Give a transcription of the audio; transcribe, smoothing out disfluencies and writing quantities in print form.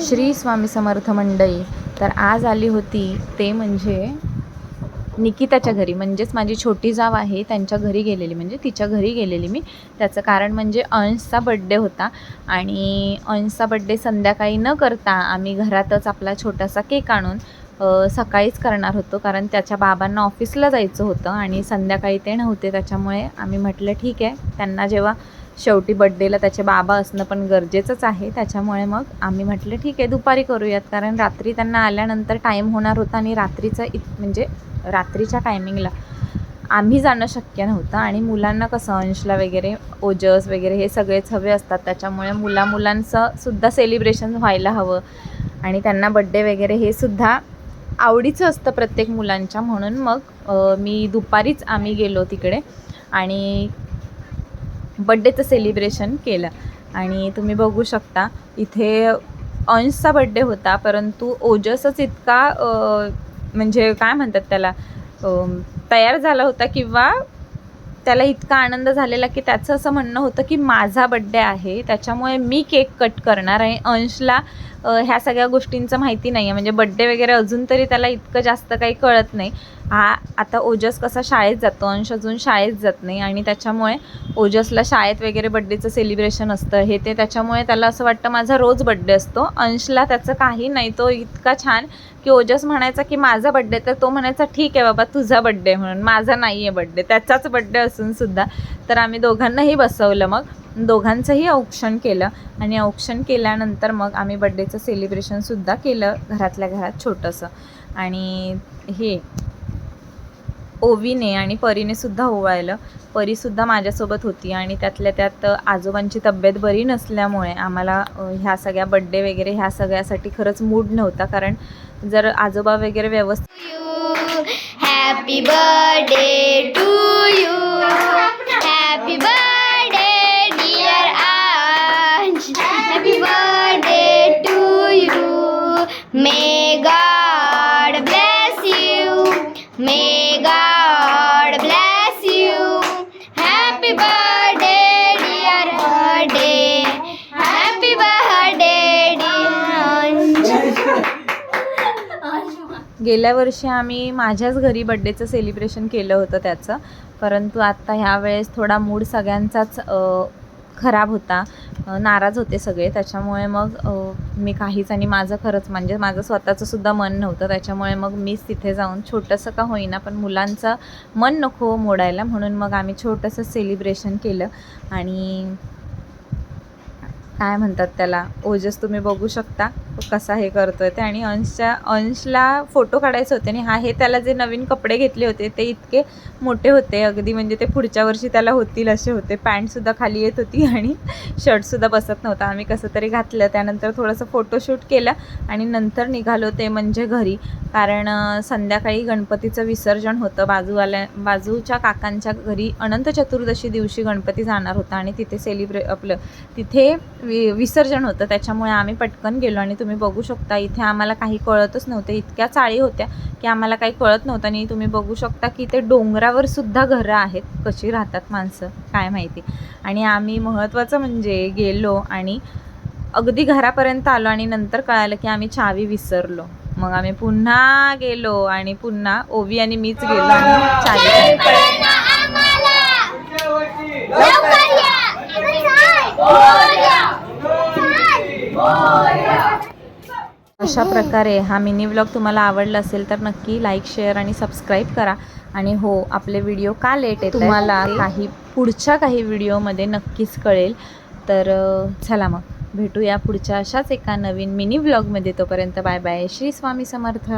श्री स्वामी समर्थ मंडळी. तर आज आली होती ते म्हणजे निकिताच्या घरी, म्हणजेच माझी छोटी जाव आहे त्यांच्या घरी गेलेली, म्हणजे तिच्या घरी गेलेली मी. त्याचं कारण म्हणजे अंशचा बड्डे होता आणि अंशचा बड्डे संध्याकाळी न करता आम्ही घरातच आपला छोटासा केक आणून सकाळीच करणार होतो, कारण त्याच्या बाबांना ऑफिसला जायचं होतं आणि संध्याकाळी ते नव्हते. त्याच्यामुळे आम्ही म्हटलं ठीक आहे, त्यांना जेव्हा शेवटी बड्डेला त्याचे बाबा असणं पण गरजेचंच आहे. त्याच्यामुळे मग आम्ही म्हटलं ठीक आहे दुपारी करूयात, कारण रात्री त्यांना आल्यानंतर टाईम होणार होता आणि म्हणजे रात्रीच्या टायमिंगला आम्ही जाणं शक्य नव्हतं. आणि मुलांना कसं अंशला वगैरे ओजस वगैरे हे सगळेच हवे असतात, त्याच्यामुळे मुलांचं सुद्धा सेलिब्रेशन व्हायला हवं आणि त्यांना बड्डे वगैरे हे सुद्धा आवडीचं असतं प्रत्येक मुलांच्या. म्हणून मग मी दुपारीच आम्ही गेलो तिकडे आणि बड्डेचं सेलिब्रेशन केलं. आणि तुम्ही बघू शकता इथे अंशचा बड्डे होता, परंतु ओजसच इतका म्हणजे काय म्हणतात त्याला तयार झाला होता, किंवा त्याला इतका आनंद झालेला की त्याचं असं म्हणणं होतं की माझा बड्डे आहे त्याच्यामुळे मी केक कट करणार आहे. अंशला ह्या सगळ्या गोष्टींचं माहिती नाही आहे, म्हणजे बड्डे वगैरे अजून तरी त्याला इतकं जास्त काही कळत नाही. आता ओजस कसा शाळेत जातो, अंश अजून शाळेत जात नाही आणि त्याच्यामुळे ओजसला शाळेत वगैरे बड्डेचं सेलिब्रेशन असतं हे ते, त्याच्यामुळे त्याला असं वाटतं माझा रोज बड्डे असतो. अंशला त्याचं काही नाही, तो इतका छान की ओजस म्हणायचा की माझा बड्डे, तर तो म्हणायचा ठीक आहे बाबा तुझा बड्डे म्हणून, माझा नाही आहे बड्डे, त्याचाच बड्डे असूनसुद्धा. तर आम्ही दोघांनाही बसवलं, मग दोघांचंही औक्षण केलं आणि औक्षण केल्यानंतर मग आम्ही बड्डेचं सेलिब्रेशनसुद्धा केलं घरातल्या घरात छोटंसं. आणि हे ओवीने आणि परीने सुद्धा ओवाळलं. परीसुद्धा माझ्यासोबत होती आणि त्यातल्या त्यात आजोबांची तब्येत बरी नसल्यामुळे आम्हाला ह्या सगळ्या बड्डे वगैरे ह्या सगळ्यासाठी खरंच मूड नव्हता, कारण जर आजोबा वगैरे व्यवस्थित happy birthday to you, happy birthday dear Ansh, happy birthday to you, may God bless you, may God bless you, happy birthday dear birthday, happy birthday dear Ansh. गेल्या वर्षी आम्ही माझ्याच घरी बड्डेचं सेलिब्रेशन केलं होतं त्याचं, परंतु आत्ता ह्या वेळेस थोडा मूड सगळ्यांचाच खराब होता, नाराज होते सगळे. त्याच्यामुळे मग मी काहीच, आणि माझं खरंच म्हणजे माझं स्वतःचं सुद्धा मन नव्हतं, त्याच्यामुळे मग मीच तिथे जाऊन छोटंसं का होईना पण मुलांचं मन नको मोडायला म्हणून मग आम्ही छोटंसं सेलिब्रेशन केलं. आणि काय म्हणतात त्याला, ओजस तुम्ही बघू शकता कसा हे करतोय ते. आणि अंशला फोटो काढायचे होते आणि हे त्याला जे नवीन कपडे घेतले होते ते इतके मोठे होते अगदी, म्हणजे ते पुढच्या वर्षी त्याला होतील असे होते. पॅन्टसुद्धा खाली येत होती आणि शर्टसुद्धा बसत नव्हता. आम्ही कसं तरी घातलं, त्यानंतर थोडंसं फोटोशूट केलं आणि नंतर निघालो ते म्हणजे घरी, कारण संध्याकाळी गणपतीचं विसर्जन होतं. बाजूच्या काकांच्या घरी अनंत चतुर्दशी दिवशी गणपती जाणार होता आणि तिथे तिथे विसर्जन होतं. त्याच्यामुळे आम्ही पटकन गेलो आणि तुम्ही बघू शकता इथे आम्हाला काही कळतच नव्हते, इतक्या चाळी होत्या की आम्हाला काही कळत नव्हतं. आणि तुम्ही बघू शकता की ते डोंगरावर सुद्धा घरं आहेत, कशी राहतात माणसं काय माहिती. आणि आम्ही महत्त्वाचं म्हणजे गेलो आणि अगदी घरापर्यंत आलो आणि नंतर कळालं की आम्ही चावी विसरलो. मग आम्ही पुन्हा गेलो आणि पुन्हा ओवी आणि मीच गेलो आणि चावी. अशा प्रकारे हा मिनी व्लॉग तुम्हाला आवडला असेल तर नक्की लाईक, शेअर आणि सबस्क्राईब करा. आणि हो, आपले व्हिडिओ का लेट येत तुम्हाला पुढच्या काही व्हिडिओमध्ये नक्कीच कळेल. तर चला मग भेटूया पुढच्या अशाच एका नवीन मिनी व्लॉगमध्ये. तोपर्यंत बाय बाय. श्री स्वामी समर्थ.